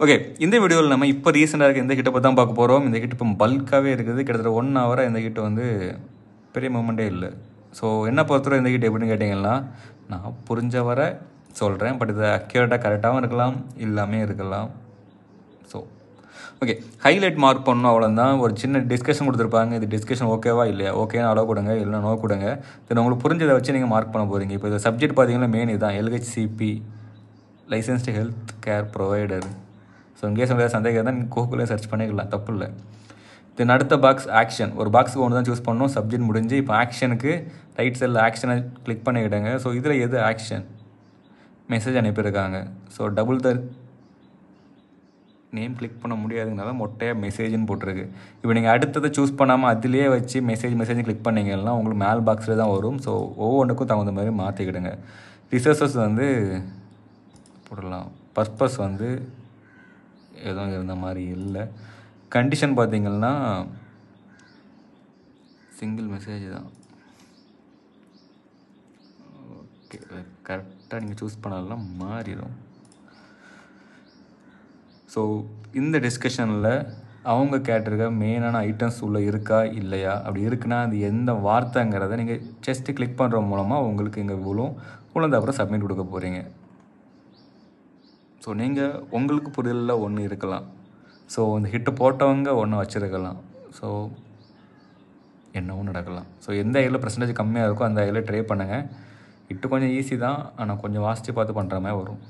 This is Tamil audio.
ஓகே, இந்த வீடியோவில் நம்ம இப்போ ரீசெண்டாக இருக்க இந்த கிட்ட பற்றி தான் பார்க்க போகிறோம். இந்த கிட்ட இப்போ பல்காகவே இருக்குது. கிட்டத்தட்ட 1 ஹவராக இந்த கிட்ட வந்து பெரிய மூமெண்ட்டே இல்லை. ஸோ என்ன பொறுத்தவரை இந்த கிட்ட எப்படின்னு கேட்டிங்கன்னா, நான் புரிஞ்ச வரை சொல்கிறேன். பட் இது அக்யூரேட்டாக கரெக்டாகவும் இருக்கலாம், இல்லாமே இருக்கலாம். ஸோ ஓகே, ஹைலைட் மார்க் பண்ணணும், அவ்வளோதான். ஒரு சின்ன டிஸ்கஷன் கொடுத்துருப்பாங்க. இது டிஸ்கஷன் ஓகேவா இல்லையா, ஓகேனா அளவு கொடுங்க, இல்லைனா நோ கொடுங்க. தென் உங்களுக்கு புரிஞ்சதை வச்சு நீங்கள் மார்க் பண்ண போகிறீங்க. இப்போ இந்த சப்ஜெக்ட் பார்த்தீங்கன்னா மெயின் இதுதான், LHCP, licensed health care provider. So இங்கேயே சொல்ல சந்தேகம் தான் நீங்கள் கூகுளில் சர்ச் பண்ணிக்கலாம், தப்பு இல்லை. தென் அடுத்த பாக்ஸ் ஆக்ஷன். ஒரு பாக்ஸுக்கு ஒன்று தான் சூஸ் பண்ணணும். சப்ஜெக்ட் முடிஞ்சு இப்போ ஆக்ஷனுக்கு ரைட் சைடில் ஆக்ஷனை கிளிக் பண்ணிக்கிடுங்க. ஸோ இதில் எது ஆக்ஷன், மெசேஜ் அனுப்பியிருக்காங்க. So double the name click பண்ண முடியாதுங்கனால மொட்டையாக மெசேஜ்னு போட்டிருக்கு. இப்போ நீங்கள் அடுத்ததை சூஸ் பண்ணாமல் அதிலே வச்சு மெசேஜ் கிளிக் பண்ணிங்கன்னா உங்களுக்கு மேல் பாக்ஸில் தான் வரும். ஸோ ஒவ்வொன்றுக்கும் தகுந்த மாதிரி மாற்றிக்கிடுங்க. ரிசோர்ஸஸ் வந்து போடலாம். பர்பஸ் வந்து எதுவும் இருந்த மாதிரி இல்லை. கண்டிஷன் பார்த்தீங்கன்னா சிங்கிள் மெசேஜ் தான். ஓகே, கரெக்டாக நீங்கள் சூஸ் பண்ணலாம் மாறிடும். ஸோ இந்த டிஸ்கஷனில் அவங்க கேட்டிருக்க மெயினான ஐட்டம்ஸ் உள்ளே இருக்கா இல்லையா, அப்படி இருக்குன்னா அது எந்த வார்த்தைங்கிறத நீங்கள் ஜஸ்ட்டு கிளிக் பண்ணுற மூலமாக உங்களுக்கு இங்கே உழுந்த அப்புறம் சப்மிட் கொடுக்க போகிறீங்க. ஸோ நீங்கள் உங்களுக்கு புரியலில் ஒன்று இருக்கலாம். ஸோ இந்த ஹிட்டு போட்டவங்க ஒன்று வச்சுருக்கலாம். ஸோ என்னவும் நடக்கலாம். ஸோ எந்த ஐடியில் பர்சன்டேஜ் கம்மியாக இருக்கோ அந்த ஐடியில் ட்ரை பண்ணுங்கள். ஹிட்டு கொஞ்சம் ஈஸி தான், ஆனால் கொஞ்சம் வாசித்து பார்த்து பண்ணுற மாதிரி வரும்.